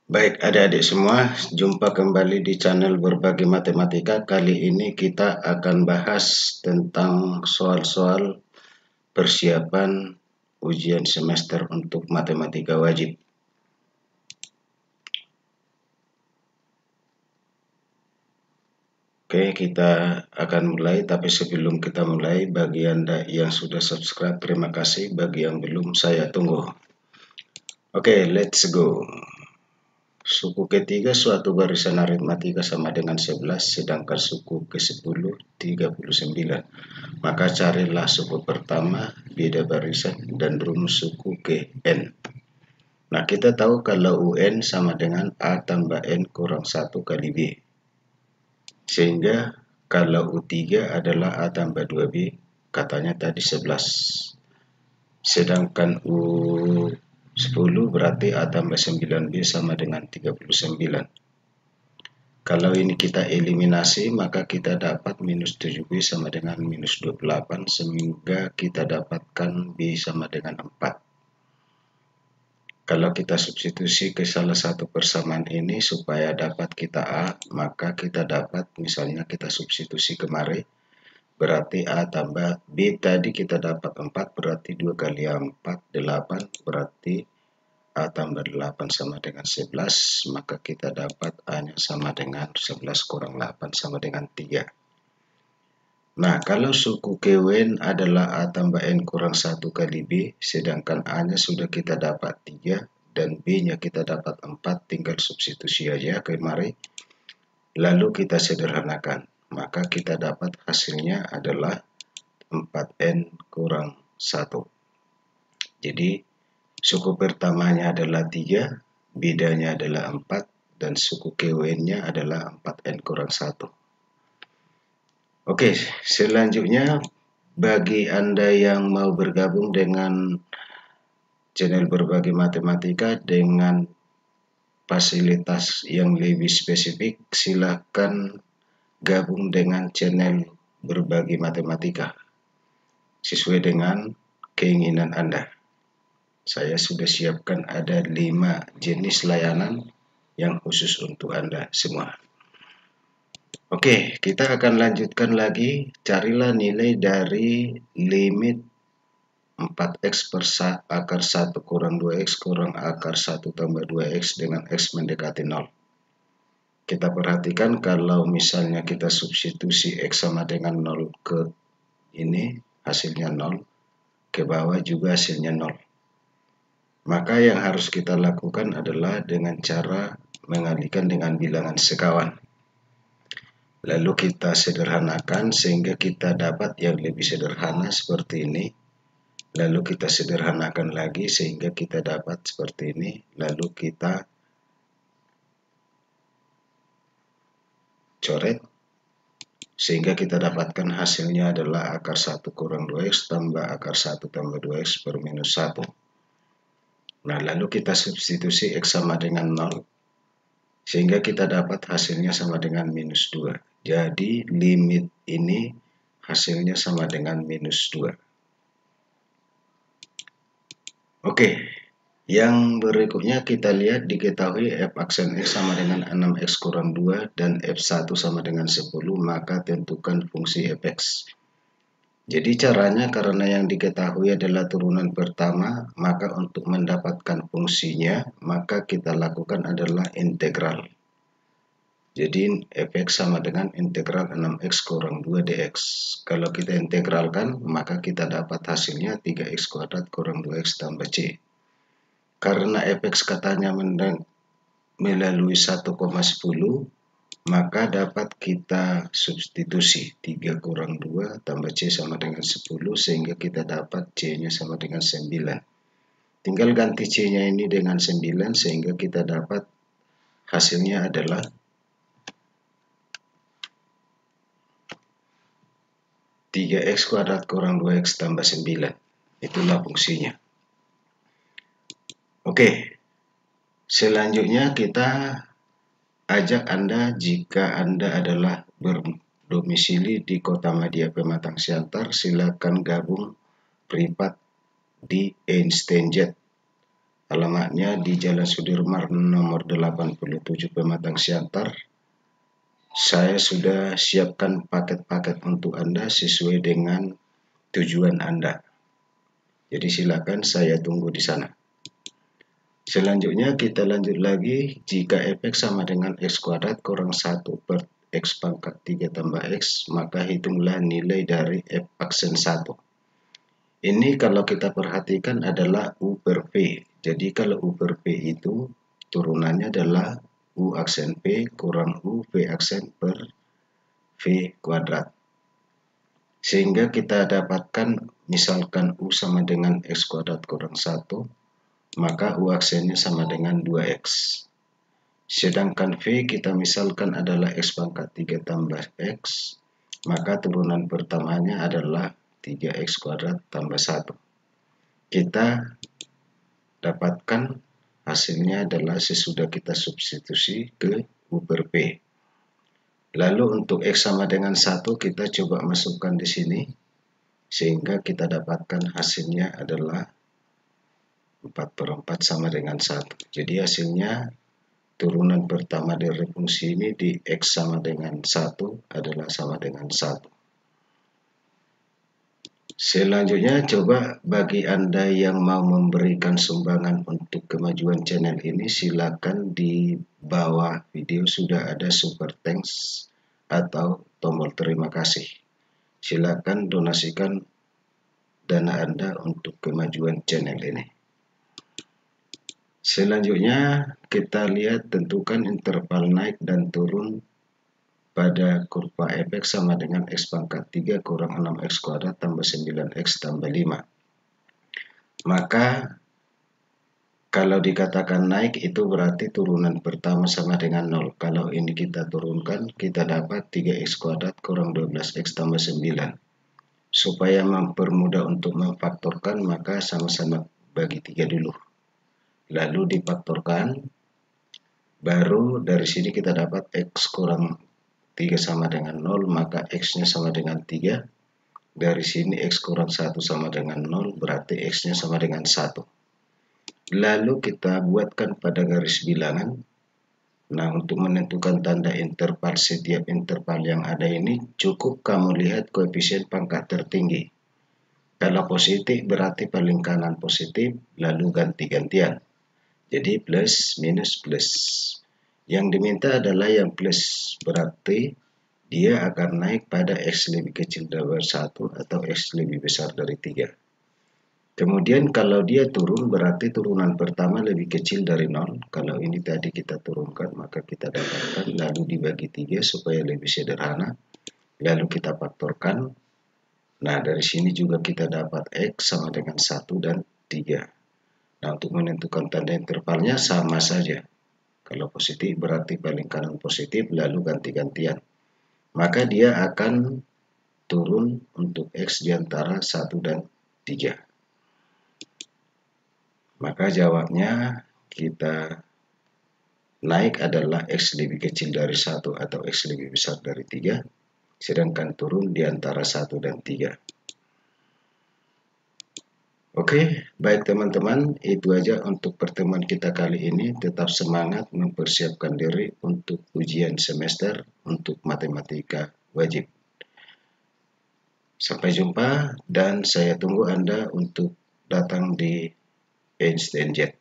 Baik adik-adik semua, jumpa kembali di channel Berbagi Matematika. Kali ini kita akan bahas tentang soal-soal persiapan ujian semester untuk matematika wajib. Oke, kita akan mulai, tapi sebelum kita mulai, bagi Anda yang sudah subscribe, terima kasih. Bagi yang belum, saya tunggu. Oke, let's go. Suku ketiga suatu barisan aritmatika sama dengan 11, sedangkan suku ke-10 39. Maka carilah suku pertama, beda barisan, dan rumus suku ke N. Nah, kita tahu kalau UN sama dengan A tambah N kurang 1 kali B. Sehingga kalau U3 adalah A tambah 2B, katanya tadi 11. Sedangkan U10 berarti A tambah 9B sama dengan 39. Kalau ini kita eliminasi, maka kita dapat minus 7B sama dengan minus 28, sehingga kita dapatkan B sama dengan 4. Kalau kita substitusi ke salah satu persamaan ini supaya dapat kita A, maka kita dapat, misalnya kita substitusi kemari, berarti A tambah B tadi kita dapat 4, berarti 2 kali 4, 8, berarti A tambah 8 sama dengan 11, maka kita dapat A-nya sama dengan 11 kurang 8 sama dengan 3. Nah, kalau suku KWN adalah A tambah N kurang 1 kali B, sedangkan A-nya sudah kita dapat 3, dan B-nya kita dapat 4, tinggal substitusi aja kemari, lalu kita sederhanakan. Maka kita dapat hasilnya adalah 4N kurang 1. Jadi, suku pertamanya adalah 3, bedanya adalah 4, dan suku KWN-nya adalah 4N kurang 1. Oke, selanjutnya bagi Anda yang mau bergabung dengan channel Berbagi Matematika dengan fasilitas yang lebih spesifik, silakan gabung dengan channel Berbagi Matematika sesuai dengan keinginan Anda. Saya sudah siapkan ada 5 jenis layanan yang khusus untuk Anda semua. Oke, kita akan lanjutkan lagi. Carilah nilai dari limit 4x per akar 1 kurang 2x kurang akar 1 tambah 2x dengan x mendekati 0. Kita perhatikan kalau misalnya kita substitusi x sama dengan 0 ke ini, hasilnya 0. Ke bawah juga hasilnya 0. Maka yang harus kita lakukan adalah dengan cara mengalihkan dengan bilangan sekawan. Lalu kita sederhanakan sehingga kita dapat yang lebih sederhana seperti ini. Lalu kita sederhanakan lagi sehingga kita dapat seperti ini. Lalu kita coret sehingga kita dapatkan hasilnya adalah akar 1 kurang 2x tambah akar 1 tambah 2x per minus 1. Nah, lalu kita substitusi x sama dengan 0 sehingga kita dapat hasilnya sama dengan minus 2. Jadi limit ini hasilnya sama dengan minus 2. Oke, yang berikutnya kita lihat diketahui f aksen x sama dengan 6x kurang 2 dan f1 sama dengan 10, maka tentukan fungsi fx. Jadi caranya karena yang diketahui adalah turunan pertama, maka untuk mendapatkan fungsinya, maka kita lakukan adalah integral. Jadi fx sama dengan integral 6x kurang 2 dx. Kalau kita integralkan, maka kita dapat hasilnya 3x kuadrat kurang 2x tambah c. Karena fx katanya melalui 1,10, maka dapat kita substitusi 3 kurang 2 tambah c sama dengan 10, sehingga kita dapat c-nya sama dengan 9. Tinggal ganti c-nya ini dengan 9, sehingga kita dapat hasilnya adalah 3x kuadrat kurang 2x tambah 9. Itulah fungsinya. Oke, selanjutnya kita ajak Anda, jika Anda adalah berdomisili di Kota Madya Pematang Siantar, silakan gabung privat di Einstein Jet. Alamatnya di Jalan Sudirman nomor 87 Pematang Siantar. Saya sudah siapkan paket-paket untuk Anda sesuai dengan tujuan Anda. Jadi silakan saya tunggu di sana. Selanjutnya kita lanjut lagi. Jika efek sama dengan X kuadrat kurang 1 per X pangkat 3 tambah X, maka hitunglah nilai dari F aksen 1. Ini kalau kita perhatikan adalah U per V. Jadi kalau U per V itu turunannya adalah U aksen P kurang U V aksen per V kuadrat. Sehingga kita dapatkan misalkan U sama dengan X kuadrat kurang 1, maka U aksennya sama dengan 2X. Sedangkan V kita misalkan adalah X pangkat 3 tambah X, maka turunan pertamanya adalah 3X kuadrat tambah 1. Kita dapatkan hasilnya adalah sesudah kita substitusi ke U per P. Lalu untuk X sama dengan 1 kita coba masukkan di sini, sehingga kita dapatkan hasilnya adalah 4 per 4 sama dengan 1. Jadi hasilnya turunan pertama dari fungsi ini di X sama dengan 1 adalah sama dengan 1. Selanjutnya coba bagi Anda yang mau memberikan sumbangan untuk kemajuan channel ini, silakan di bawah video sudah ada super thanks atau tombol terima kasih. Silakan donasikan dana Anda untuk kemajuan channel ini. Selanjutnya kita lihat tentukan interval naik dan turun pada kurva efek sama dengan X pangkat 3 kurang 6X kuadrat tambah 9X tambah 5. Maka kalau dikatakan naik itu berarti turunan pertama sama dengan 0. Kalau ini kita turunkan, kita dapat 3X kuadrat kurang 12X tambah 9. Supaya mempermudah untuk memfaktorkan, maka sama-sama bagi 3 dulu. Lalu difaktorkan, baru dari sini kita dapat X kurang 3 sama dengan 0, maka X-nya sama dengan 3. Dari sini X kurang 1 sama dengan 0, berarti X-nya sama dengan 1. Lalu kita buatkan pada garis bilangan. Nah, untuk menentukan tanda interval setiap interval yang ada ini, cukup kamu lihat koefisien pangkat tertinggi. Kalau positif berarti paling kanan positif, lalu ganti-gantian. Jadi plus, minus, plus. Yang diminta adalah yang plus, berarti dia akan naik pada X lebih kecil dari 1 atau X lebih besar dari 3. Kemudian kalau dia turun berarti turunan pertama lebih kecil dari 0. Kalau ini tadi kita turunkan, maka kita dapatkan lalu dibagi 3 supaya lebih sederhana. Lalu kita faktorkan. Nah, dari sini juga kita dapat X sama dengan 1 dan 3. Nah, untuk menentukan tanda intervalnya sama saja. Kalau positif berarti paling kanan positif, lalu ganti-gantian. Maka dia akan turun untuk X di antara 1 dan 3. Maka jawabnya kita naik adalah X lebih kecil dari 1 atau X lebih besar dari 3, sedangkan turun di antara 1 dan 3. Oke, baik teman-teman, itu aja untuk pertemuan kita kali ini. Tetap semangat mempersiapkan diri untuk ujian semester untuk matematika wajib. Sampai jumpa dan saya tunggu Anda untuk datang di Einstein Jet.